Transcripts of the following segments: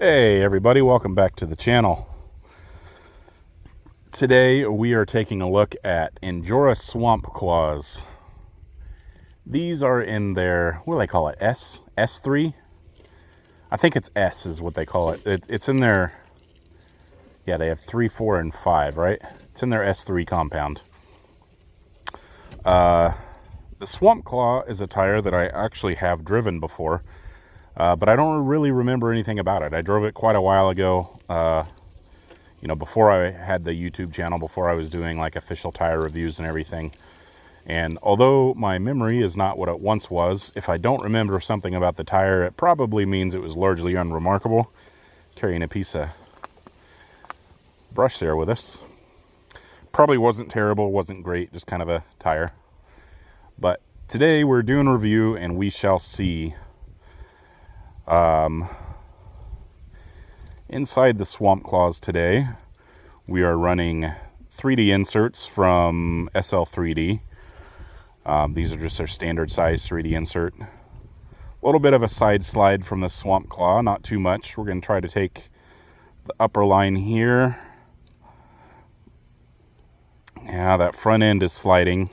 Hey everybody, welcome back to the channel. Today we are taking a look at Injora swamp claws. These are in their, what do they call it, S3? I think it's S is what they call it. It's in their, yeah, they have 3, 4, and 5, right? It's in their S3 compound. The swamp claw is a tire that I actually have driven before. But I don't really remember anything about it. I drove it quite a while ago, before I had the YouTube channel, before I was doing like official tire reviews and everything. And although my memory is not what it once was, if I don't remember something about the tire, it probably means it was largely unremarkable. Carrying a piece of brush there with us. Probably wasn't terrible, wasn't great, just kind of a tire. But today we're doing a review and we shall see. Inside the swamp claws today, we are running 3D inserts from SL3D. These are just their standard size 3D insert. A little bit of a side slide from the swamp claw, not too much. We're going to try to take the upper line here. Yeah, that front end is sliding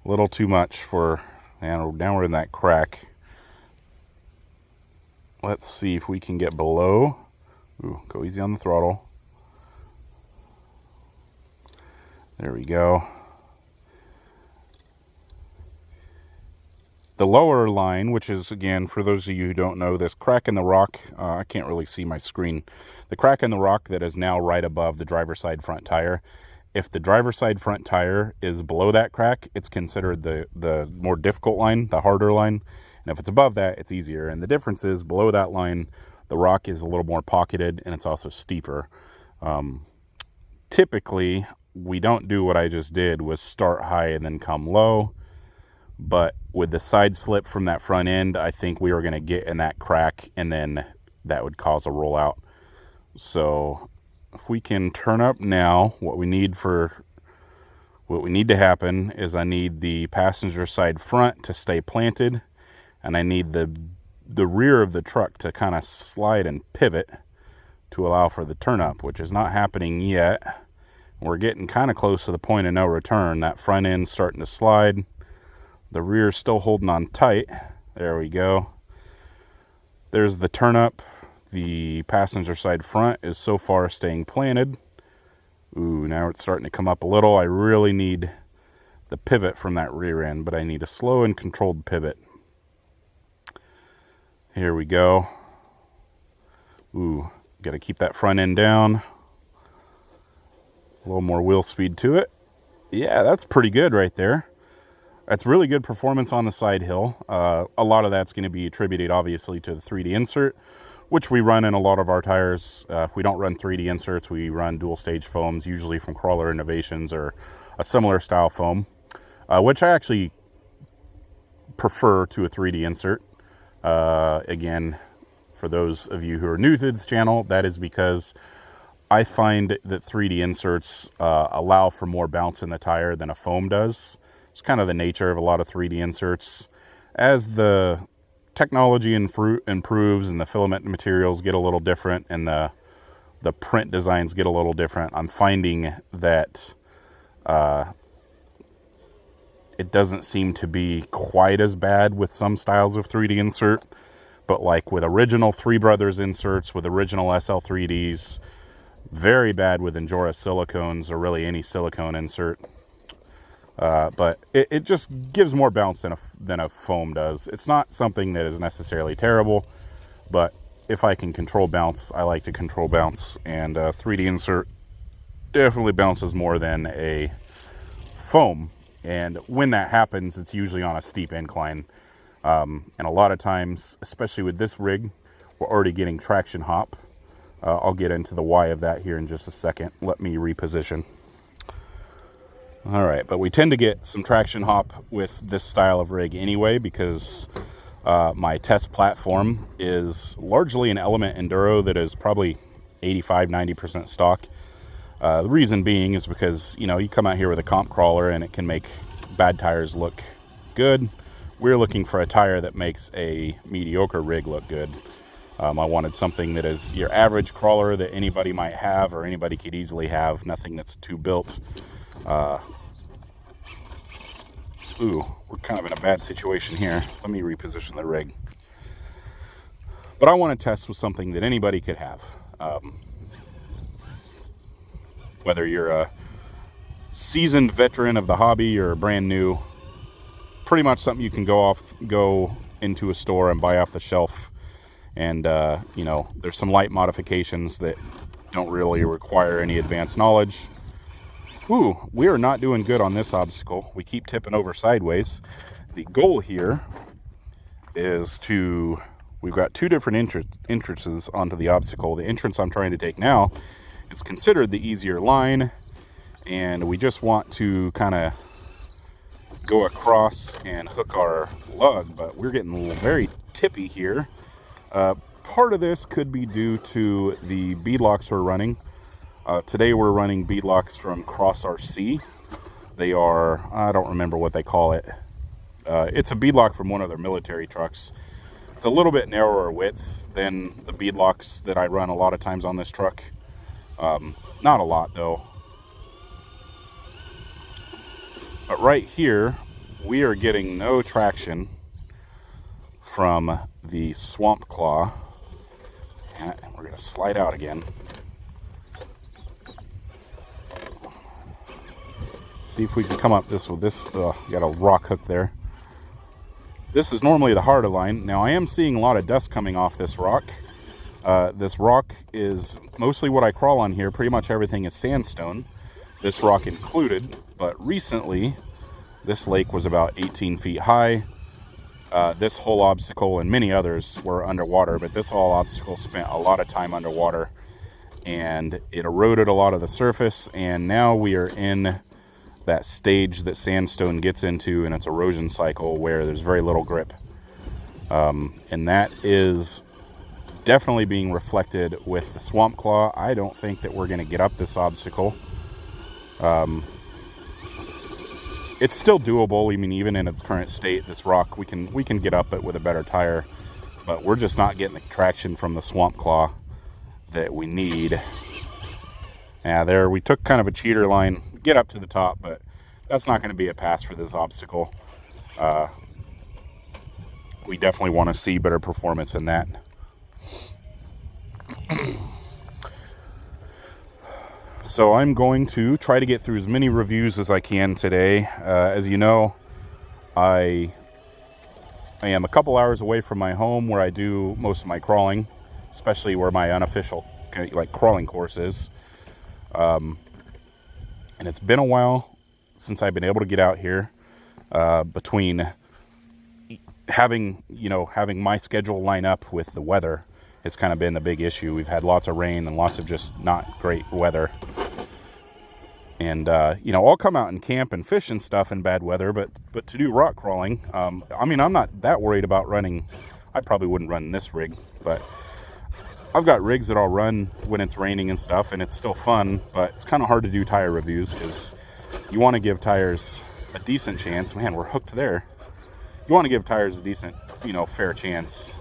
a little too much for, and now we're in that crack. Let's see if we can get below. Ooh, go easy on the throttle. There we go. The lower line, which is, again, for those of you who don't know, this crack in the rock, I can't really see my screen. The crack in the rock that is now right above the driver's side front tire. If the driver's side front tire is below that crack, it's considered the more difficult line, the harder line. And if it's above that, it's easier. And the difference is below that line, the rock is a little more pocketed and it's also steeper. Typically, we don't do what I just did, was start high and then come low. But with the side slip from that front end, I think we were going to get in that crack and then that would cause a rollout. So if we can turn up now, what we need to happen is I need the passenger side front to stay planted. And I need the rear of the truck to kind of slide and pivot to allow for the turn up, which is not happening yet. We're getting kind of close to the point of no return. That front end's starting to slide. The rear's still holding on tight. There we go. There's the turn up. The passenger side front is so far staying planted. Ooh, now it's starting to come up a little. I really need the pivot from that rear end, but I need a slow and controlled pivot. Here we go. Ooh, got to keep that front end down. A little more wheel speed to it. Yeah, that's pretty good right there. That's really good performance on the side hill. A lot of that's going to be attributed, obviously, to the 3D insert, which we run in a lot of our tires. If we don't run 3D inserts, we run dual stage foams, usually from Crawler Innovations or a similar style foam, which I actually prefer to a 3D insert. Again, for those of you who are new to the channel, that is because I find that 3D inserts allow for more bounce in the tire than a foam does. It's kind of the nature of a lot of 3D inserts. As the technology improves and the filament materials get a little different and the print designs get a little different, I'm finding that it doesn't seem to be quite as bad with some styles of 3D insert, but like with original Three Brothers inserts, with original SL3Ds, very bad with Injora silicones or really any silicone insert. But it just gives more bounce than a foam does. It's not something that is necessarily terrible, but if I can control bounce, I like to control bounce, and 3D insert definitely bounces more than a foam. And when that happens, it's usually on a steep incline. And a lot of times, especially with this rig, we're already getting traction hop. I'll get into the why of that here in just a second. Let me reposition. All right, but we tend to get some traction hop with this style of rig anyway, because my test platform is largely an Element Enduro that is probably 85-90% stock. The reason being is because, you come out here with a comp crawler and it can make bad tires look good. We're looking for a tire that makes a mediocre rig look good. I wanted something that is your average crawler that anybody might have or anybody could easily have, nothing that's too built. Ooh, we're kind of in a bad situation here. Let me reposition the rig. But I want to test with something that anybody could have. Whether you're a seasoned veteran of the hobby or brand new, pretty much something you can go into a store and buy off the shelf. And, there's some light modifications that don't really require any advanced knowledge. Ooh, we are not doing good on this obstacle. We keep tipping over sideways. The goal here is we've got two different entrances onto the obstacle. The entrance I'm trying to take now is considered the easier line, and we just want to kind of go across and hook our lug, but we're getting very tippy here. Part of this could be due to the beadlocks we're running. Today we're running beadlocks from Cross RC. They are, I don't remember what they call it. It's a beadlock from one of their military trucks. It's a little bit narrower width than the beadlocks that I run a lot of times on this truck. Not a lot though. But right here, we are getting no traction from the swamp claw. And we're going to slide out again. See if we can come up this with this. Got a rock hook there. This is normally the harder line. Now I am seeing a lot of dust coming off this rock. This rock is mostly what I crawl on here. Pretty much everything is sandstone, this rock included. But recently, this lake was about 18 feet high. This whole obstacle and many others were underwater, but this whole obstacle spent a lot of time underwater, and it eroded a lot of the surface, and now we are in that stage that sandstone gets into in its erosion cycle where there's very little grip. And that is definitely being reflected with the swamp claw. I don't think that we're going to get up this obstacle. It's still doable. I mean, even in its current state, this rock, we can get up it with a better tire, but we're just not getting the traction from the swamp claw that we need. Yeah, there we took kind of a cheater line, get up to the top, but that's not going to be a pass for this obstacle. We definitely want to see better performance in that. So I'm going to try to get through as many reviews as I can today. As you know, I am a couple hours away from my home where I do most of my crawling, especially where my unofficial crawling course is. And it's been a while since I've been able to get out here, between having my schedule line up with the weather. It's kind of been the big issue. We've had lots of rain and lots of just not great weather. And, I'll come out and camp and fish and stuff in bad weather, but to do rock crawling, I'm not that worried about running. I probably wouldn't run this rig, but I've got rigs that I'll run when it's raining and stuff, and it's still fun, but it's kind of hard to do tire reviews because you want to give tires a decent chance. Man, we're hooked there. You want to give tires a decent, fair chance.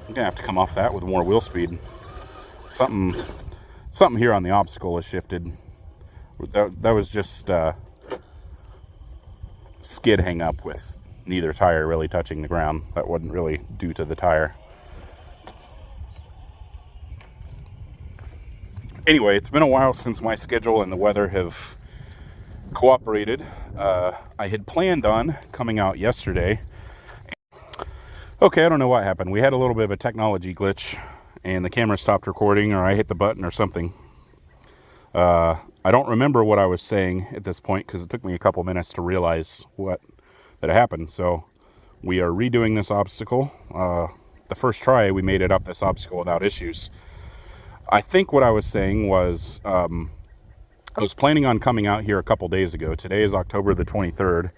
I'm gonna have to come off that with more wheel speed. Something here on the obstacle has shifted. That was just skid hang up with neither tire really touching the ground. That wasn't really due to the tire. Anyway, it's been a while since my schedule and the weather have cooperated. I had planned on coming out yesterday. Okay, I don't know what happened. We had a little bit of a technology glitch and the camera stopped recording, or I hit the button or something. I don't remember what I was saying at this point because it took me a couple minutes to realize that happened. So we are redoing this obstacle. The first try, we made it up this obstacle without issues. I think what I was saying was I was planning on coming out here a couple days ago. Today is October the 23rd.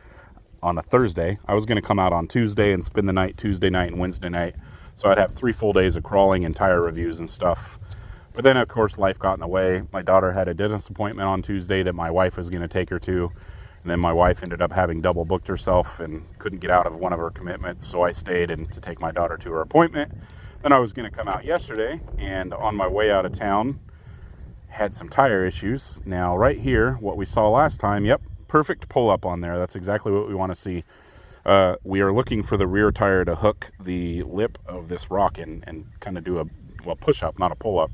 On a Thursday. I was going to come out on Tuesday and spend the night Tuesday night and Wednesday night. So I'd have 3 full days of crawling and tire reviews and stuff. But then, of course, life got in the way. My daughter had a dentist appointment on Tuesday that my wife was going to take her to. And then my wife ended up having double booked herself and couldn't get out of one of her commitments. So I stayed to take my daughter to her appointment. Then I was going to come out yesterday, and on my way out of town, had some tire issues. Now, right here, what we saw last time, yep, perfect pull-up on there. That's exactly what we want to see. We are looking for the rear tire to hook the lip of this rock and kind of do a, well, push-up, not a pull-up,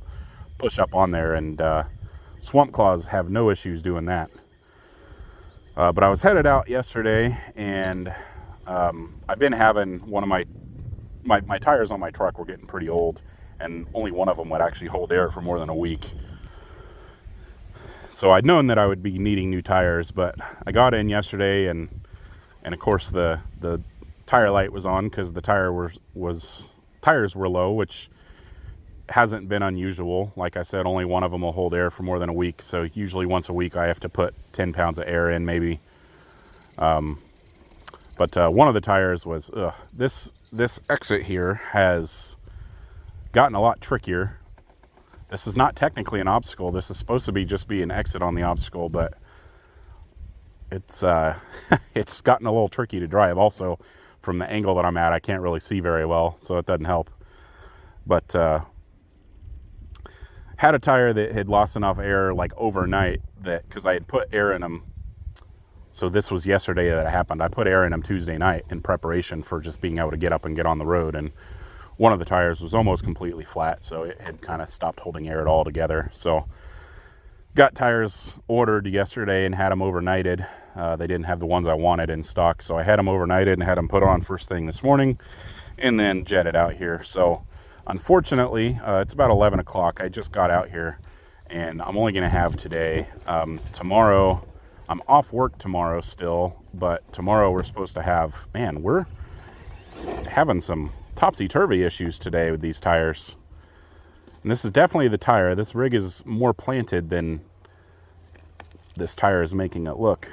push-up on there, and Swamp Claws have no issues doing that. But I was headed out yesterday, and I've been having one of my tires on my truck were getting pretty old, and only one of them would actually hold air for more than a week. So I'd known that I would be needing new tires, but I got in yesterday, and of course the tire light was on because the tires were low, which hasn't been unusual. Like I said, only one of them will hold air for more than a week, so usually once a week I have to put 10 pounds of air in, maybe. But one of the tires was, this exit here has gotten a lot trickier. This is not technically an obstacle. This is supposed to be just be an exit on the obstacle, but it's it's gotten a little tricky to drive. Also, from the angle that I'm at, I can't really see very well, so it doesn't help. But had a tire that had lost enough air like overnight that, because I had put air in them. So this was yesterday that it happened. I put air in them Tuesday night in preparation for just being able to get up and get on the road, and one of the tires was almost completely flat, so it had kind of stopped holding air at all together. So got tires ordered yesterday and had them overnighted. They didn't have the ones I wanted in stock, so I had them overnighted and had them put on first thing this morning and then jetted out here. So unfortunately, it's about 11 o'clock. I just got out here, and I'm only going to have today. Tomorrow, I'm off work tomorrow still, but tomorrow we're supposed to have, man, we're having some topsy-turvy issues today with these tires. And this is definitely the tire. This rig is more planted than this tire is making it look.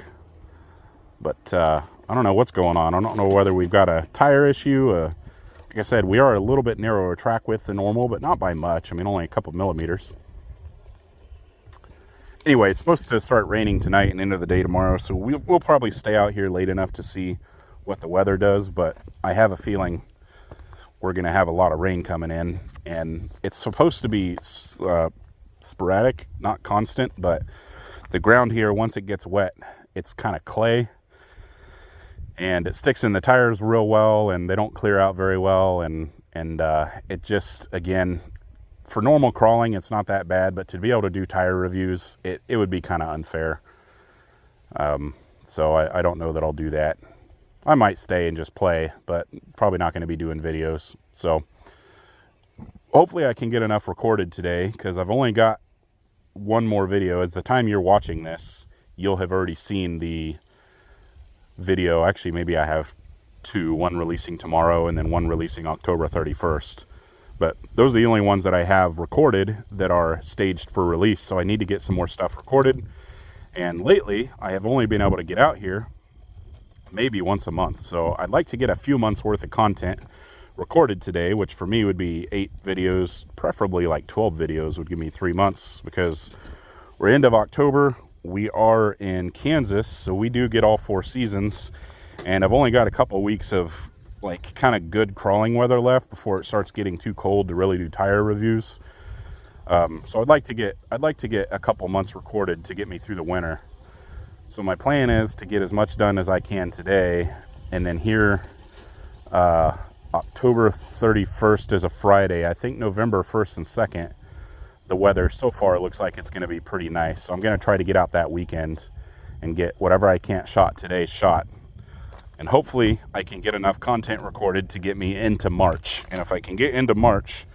But I don't know what's going on. I don't know whether we've got a tire issue. Like I said, we are a little bit narrower track width than normal, but not by much. I mean, only a couple millimeters. Anyway, it's supposed to start raining tonight and into the day tomorrow, so we'll probably stay out here late enough to see what the weather does, but I have a feeling we're going to have a lot of rain coming in, and it's supposed to be sporadic, not constant, but the ground here, once it gets wet, it's kind of clay, and it sticks in the tires real well, and they don't clear out very well, and it just, again, for normal crawling, it's not that bad, but to be able to do tire reviews, it would be kind of unfair. So I don't know that I'll do that. I might stay and just play, but probably not going to be doing videos. So hopefully I can get enough recorded today, because I've only got one more video. At the time you're watching this, you'll have already seen the video. Actually, maybe I have two, one releasing tomorrow and then one releasing October 31st. But those are the only ones that I have recorded that are staged for release. So I need to get some more stuff recorded. And lately, I have only been able to get out here maybe once a month. So I'd like to get a few months worth of content recorded today, which for me would be 8 videos, preferably like 12 videos would give me 3 months, because we're end of October. We are in Kansas, so we do get all 4 seasons. And I've only got a couple weeks of like kind of good crawling weather left before it starts getting too cold to really do tire reviews. So I'd like to get a couple months recorded to get me through the winter. So my plan is to get as much done as I can today, and then here October 31st is a Friday. I think November 1st and 2nd, the weather so far looks like it's going to be pretty nice. So I'm going to try to get out that weekend and get whatever I can't shot today shot. And hopefully I can get enough content recorded to get me into March. And if I can get into March,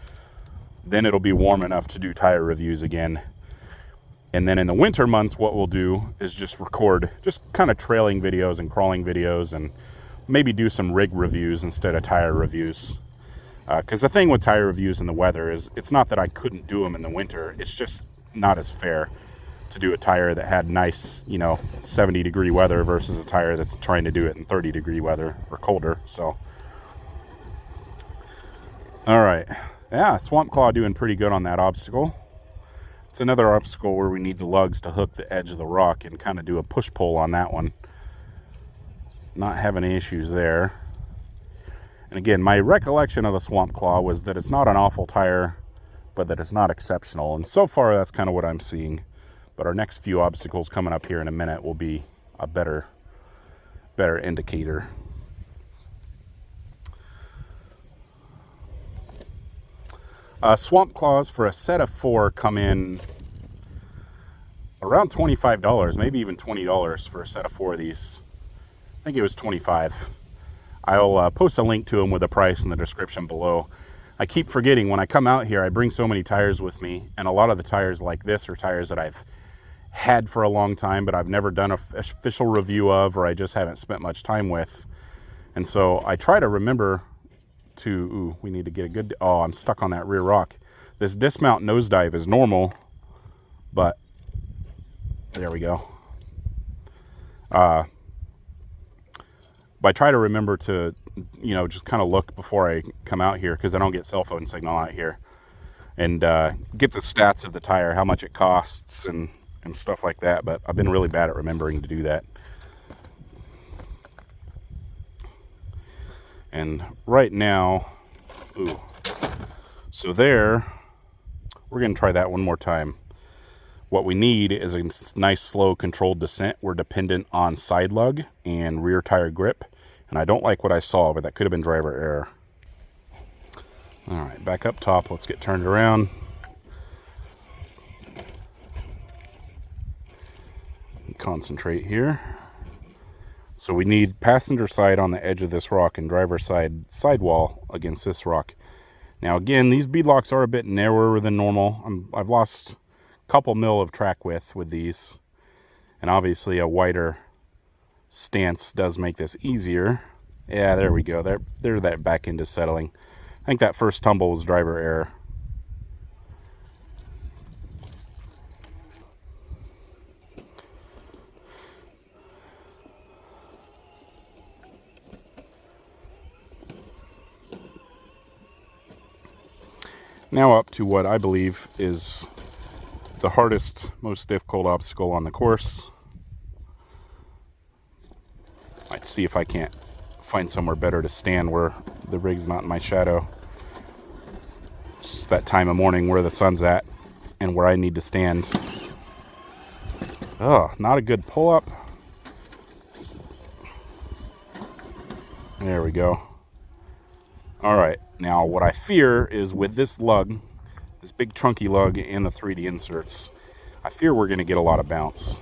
then it'll be warm enough to do tire reviews again. And then in the winter months, what we'll do is just record just kind of trailing videos and crawling videos, and maybe do some rig reviews instead of tire reviews. Because the thing with tire reviews in the weather is it's not that I couldn't do them in the winter. It's just not as fair to do a tire that had nice, 70-degree weather versus a tire that's trying to do it in 30-degree weather or colder. So, all right. Yeah, Swamp Claw doing pretty good on that obstacle. It's another obstacle where we need the lugs to hook the edge of the rock and kind of do a push-pull on that one. Not having any issues there. And again, my recollection of the Swamp Claw was that it's not an awful tire, but that it's not exceptional. And so far, that's kind of what I'm seeing. But our next few obstacles coming up here in a minute will be a better indicator. Swamp Claws for a set of 4 come in around $25, maybe even $20 for a set of 4 of these. I think it was $25. I'll post a link to them with a price in the description below. I keep forgetting when I come out here, I bring so many tires with me, and a lot of the tires like this are tires that I've had for a long time, but I've never done an official review of, or I just haven't spent much time with. And so I try to remember to, ooh, we need to get a good, oh, I'm stuck on that rear rock. This dismount nosedive is normal, but there we go. But I try to remember to, you know, just kind of look before I come out here, because I don't get cell phone signal out here, and get the stats of the tire, how much it costs, and stuff like that. But I've been really bad at remembering to do that. And right now, ooh, so there, we're going to try that one more time. What we need is a nice, slow, controlled descent. We're dependent on side lug and rear tire grip. And I don't like what I saw, but that could have been driver error. All right, back up top. Let's get turned around. Concentrate here. So we need passenger side on the edge of this rock and driver side sidewall against this rock. Now again, these beadlocks are a bit narrower than normal. I've lost a couple mil of track width with these, and obviously a wider stance does make this easier. Yeah, there we go. They're that back into settling. I think that first tumble was driver error. Now up to what I believe is the hardest, most difficult obstacle on the course. Might see if I can't find somewhere better to stand where the rig's not in my shadow. Just that time of morning where the sun's at and where I need to stand. Oh, not a good pull-up. There we go. All right, now what I fear is with this lug, this big chunky lug and the 3D inserts, I fear we're going to get a lot of bounce.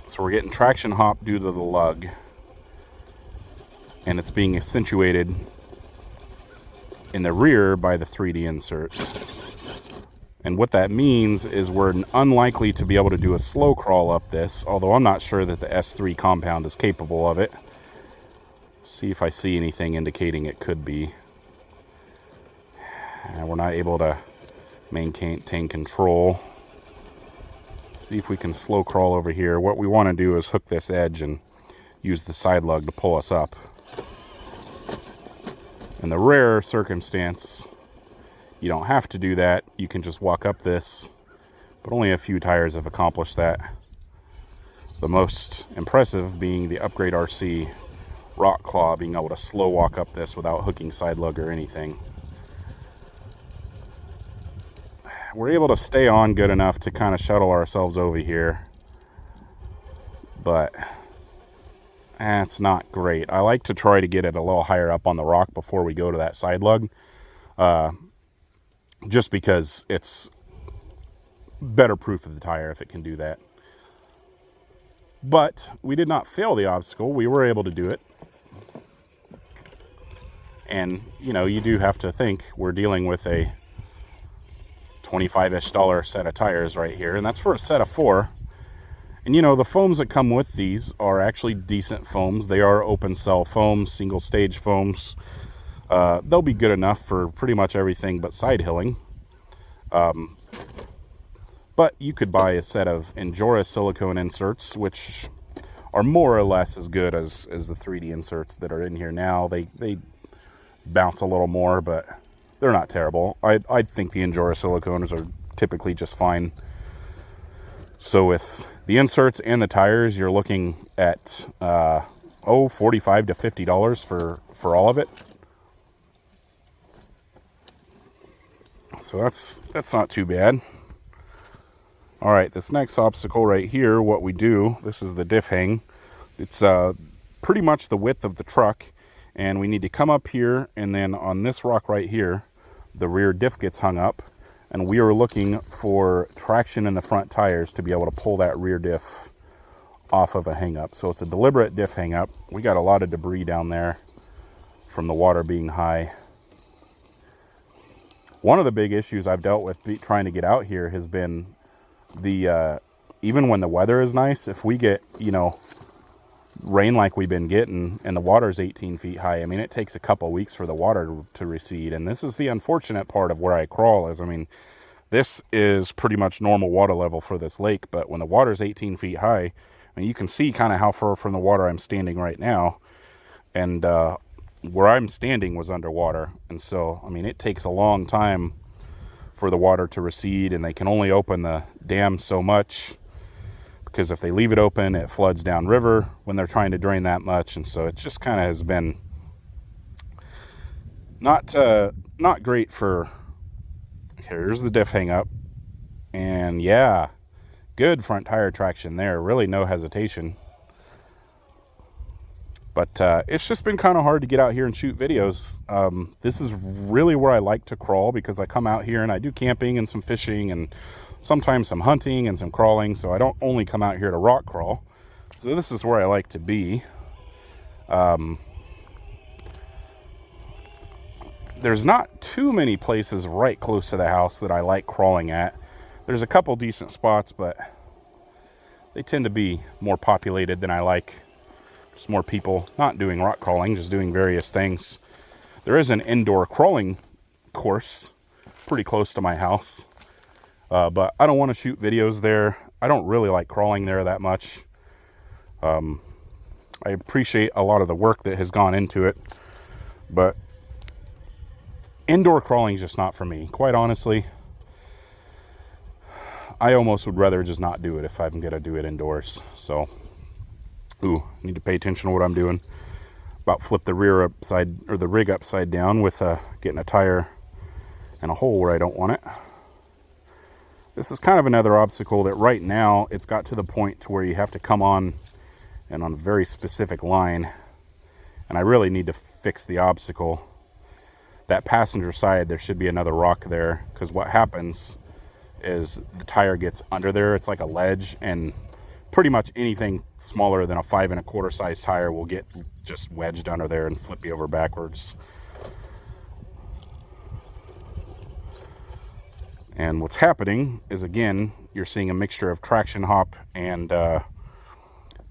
So we're getting traction hop due to the lug, and it's being accentuated in the rear by the 3D insert. And what that means is we're unlikely to be able to do a slow crawl up this, although I'm not sure that the S3 compound is capable of it. See if I see anything indicating it could be. We're not able to maintain control. See if we can slow crawl over here. What we want to do is hook this edge and use the side lug to pull us up. In the rare circumstance, you don't have to do that. You can just walk up this, but only a few tires have accomplished that. The most impressive being the Upgrade RC Rock Claw, being able to slow walk up this without hooking side lug or anything. We're able to stay on good enough to kind of shuttle ourselves over here, but it's not great. I like to try to get it a little higher up on the rock before we go to that side lug, just because it's better proof of the tire if it can do that. But we did not fail the obstacle. We were able to do it. And, you know, you do have to think we're dealing with a $25-ish set of tires right here. And that's for a set of 4. And, you know, the foams that come with these are actually decent foams. They are open cell foams, single stage foams. They'll be good enough for pretty much everything but side hilling. But you could buy a set of Injora silicone inserts, which are more or less as good as the 3D inserts that are in here now. They bounce a little more, but they're not terrible. I think the Injora silicones are typically just fine. So with the inserts and the tires, you're looking at $45 to $50 for all of it. So that's not too bad. All right, this next obstacle right here, what we do, this is the diff hang. It's pretty much the width of the truck, and we need to come up here, and then on this rock right here, the rear diff gets hung up, and we are looking for traction in the front tires to be able to pull that rear diff off of a hang up. So it's a deliberate diff hang up. We got a lot of debris down there from the water being high. One of the big issues I've dealt with trying to get out here has been the even when the weather is nice, if we get, you know, rain like we've been getting and the water's 18 feet high, I mean, it takes a couple weeks for the water to recede. And this is the unfortunate part of where I crawl is, I mean, this is pretty much normal water level for this lake, but when the water's 18 feet high, I mean, you can see kind of how far from the water I'm standing right now, and where I'm standing was underwater. And so, I mean, it takes a long time for the water to recede, and they can only open the dam so much, because if they leave it open, it floods downriver when they're trying to drain that much. And so it just kind of has been not great for. Here's the diff hang up, and yeah, good front tire traction there, really no hesitation. But it's just been kind of hard to get out here and shoot videos. This is really where I like to crawl, because I come out here and I do camping and some fishing and sometimes some hunting and some crawling. So I don't only come out here to rock crawl. So this is where I like to be. There's not too many places right close to the house that I like crawling at. There's a couple decent spots, but they tend to be more populated than I like. There's more people not doing rock crawling, just doing various things. There is an indoor crawling course pretty close to my house, but I don't want to shoot videos there. I don't really like crawling there that much. I appreciate a lot of the work that has gone into it, but indoor crawling is just not for me. Quite honestly, I almost would rather just not do it if I'm going to do it indoors. So, need to pay attention to what I'm doing. About flip the rear upside, or the rig upside down with getting a tire in a hole where I don't want it. This is kind of another obstacle that right now it's got to the point to where you have to come on and on a very specific line. And I really need to fix the obstacle. That passenger side, there should be another rock there, because what happens is the tire gets under there. It's like a ledge, and pretty much anything smaller than a 5 1/4 size tire will get just wedged under there and flip you over backwards. And what's happening is, again, you're seeing a mixture of traction hop and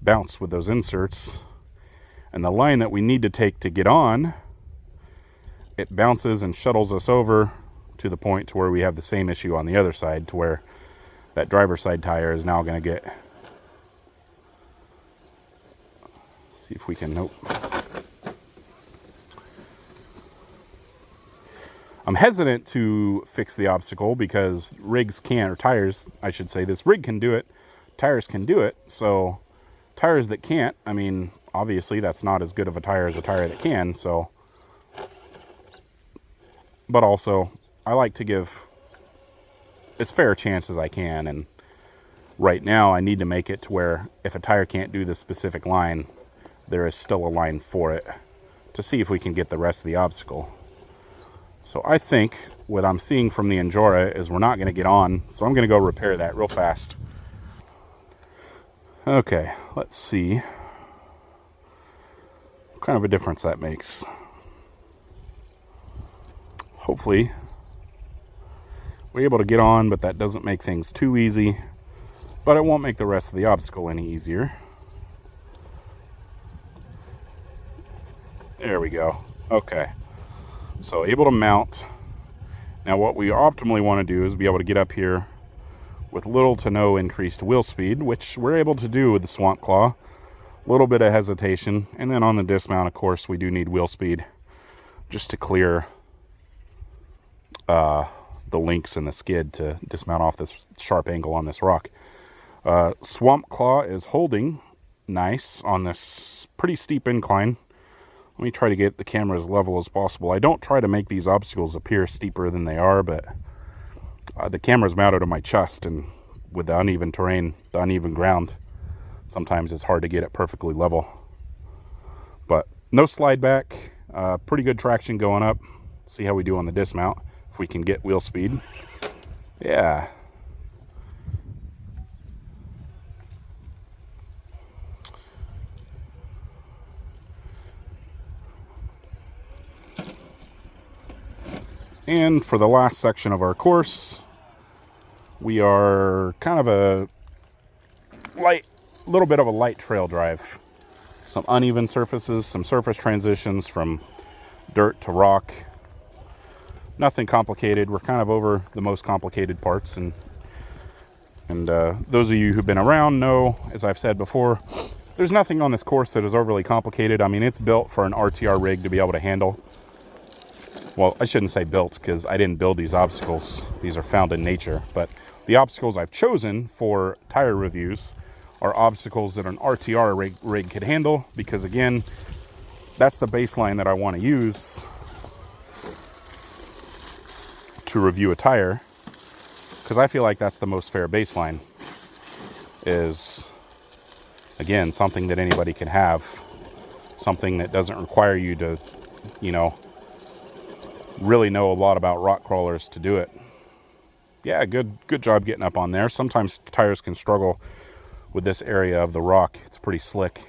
bounce with those inserts. And the line that we need to take to get on, it bounces and shuttles us over to the point to where we have the same issue on the other side, to where that driver's side tire is now going to get. See if we can, nope. I'm hesitant to fix the obstacle because rigs can, or tires, I should say, this rig can do it, tires can do it. So tires that can't, I mean, obviously that's not as good of a tire as a tire that can. So, but also I like to give as fair a chance as I can. And right now I need to make it to where if a tire can't do the specific line, there is still a line for it, to see if we can get the rest of the obstacle. So I think what I'm seeing from the Injora is we're not going to get on, so I'm going to go repair that real fast. Okay, let's see what kind of a difference that makes. Hopefully we're able to get on, but that doesn't make things too easy, but it won't make the rest of the obstacle any easier. There we go. Okay. So able to mount. Now what we optimally want to do is be able to get up here with little to no increased wheel speed, which we're able to do with the Swamp Claw. A little bit of hesitation. And then on the dismount, of course, we do need wheel speed just to clear the links and the skid to dismount off this sharp angle on this rock. Swamp Claw is holding nice on this pretty steep incline. Let me try to get the camera as level as possible. I don't try to make these obstacles appear steeper than they are, but the camera's mounted on my chest, and with the uneven terrain, the uneven ground, sometimes it's hard to get it perfectly level. But no slide back, pretty good traction going up. See how we do on the dismount, if we can get wheel speed. Yeah. And for the last section of our course, we are kind of a little bit of a light trail drive. Some uneven surfaces, some surface transitions from dirt to rock. Nothing complicated. We're kind of over the most complicated parts, and those of you who've been around know, as I've said before, there's nothing on this course that is overly complicated. I mean, it's built for an RTR rig to be able to handle. Well, I shouldn't say built, because I didn't build these obstacles. These are found in nature. But the obstacles I've chosen for tire reviews are obstacles that an RTR rig could handle, because again, that's the baseline that I want to use to review a tire, because I feel like that's the most fair baseline, is, again, something that anybody can have, something that doesn't require you to, really know a lot about rock crawlers to do it. Yeah, good job getting up on there. Sometimes tires can struggle with this area of the rock. It's pretty slick.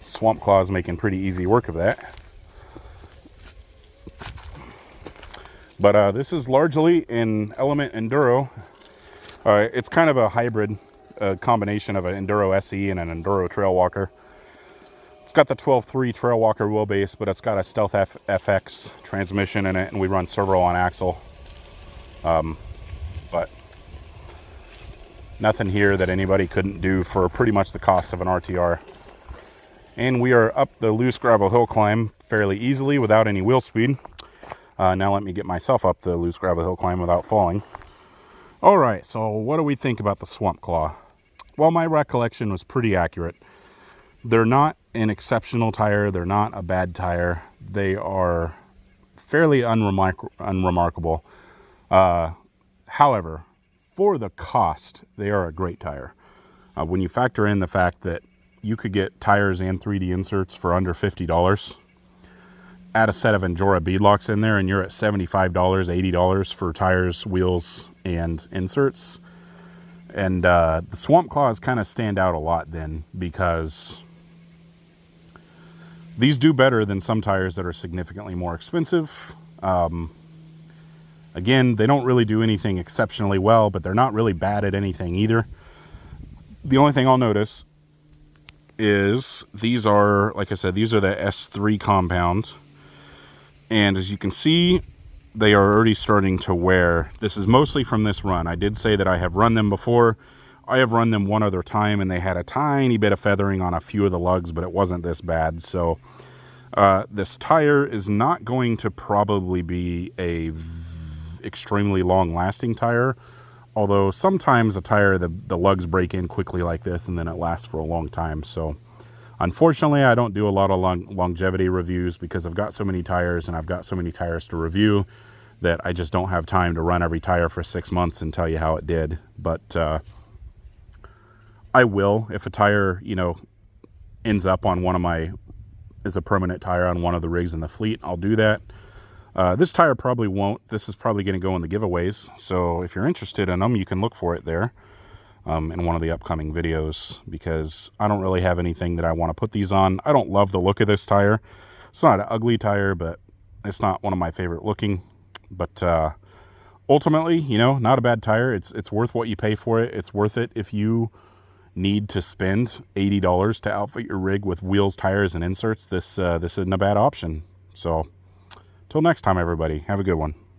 Swamp Claw's making pretty easy work of that. But this is largely an Element Enduro. It's kind of a hybrid, combination of an Enduro SE and an Enduro Trail Walker. It's got the 12.3 Trail Walker wheelbase, but it's got a Stealth FX transmission in it, and we run servo on axle. But nothing here that anybody couldn't do for pretty much the cost of an RTR. And we are up the loose gravel hill climb fairly easily without any wheel speed. Now let me get myself up the loose gravel hill climb without falling. All right, so what do we think about the Swamp Claw? Well, my recollection was pretty accurate. They're not an exceptional tire. They're not a bad tire. They are fairly unremarkable. However, for the cost, they are a great tire. When you factor in the fact that you could get tires and 3D inserts for under $50, add a set of Injora beadlocks in there, and you're at $75, $80 for tires, wheels, and inserts. And the Swamp Claws kind of stand out a lot then, because these do better than some tires that are significantly more expensive. Again, they don't really do anything exceptionally well, but they're not really bad at anything either. The only thing I'll notice is these are, like I said, these are the S3 compound. And as you can see, they are already starting to wear. This is mostly from this run. I did say that I have run them before. I have run them one other time, and they had a tiny bit of feathering on a few of the lugs, but it wasn't this bad. So this tire is not going to probably be a extremely long-lasting tire, although sometimes a tire, the lugs break in quickly like this, and then it lasts for a long time. So unfortunately, I don't do a lot of longevity reviews, because I've got so many tires, and I've got so many tires to review, that I just don't have time to run every tire for 6 months and tell you how it did. But I will, if a tire, ends up on is a permanent tire on one of the rigs in the fleet, I'll do that. This tire probably won't. This is probably going to go in the giveaways. So if you're interested in them, you can look for it there in one of the upcoming videos, because I don't really have anything that I want to put these on. I don't love the look of this tire. It's not an ugly tire, but it's not one of my favorite looking. But ultimately, not a bad tire. It's worth what you pay for it. It's worth it if you need to spend $80 to outfit your rig with wheels, tires, and inserts. This isn't a bad option. So till next time, everybody, have a good one.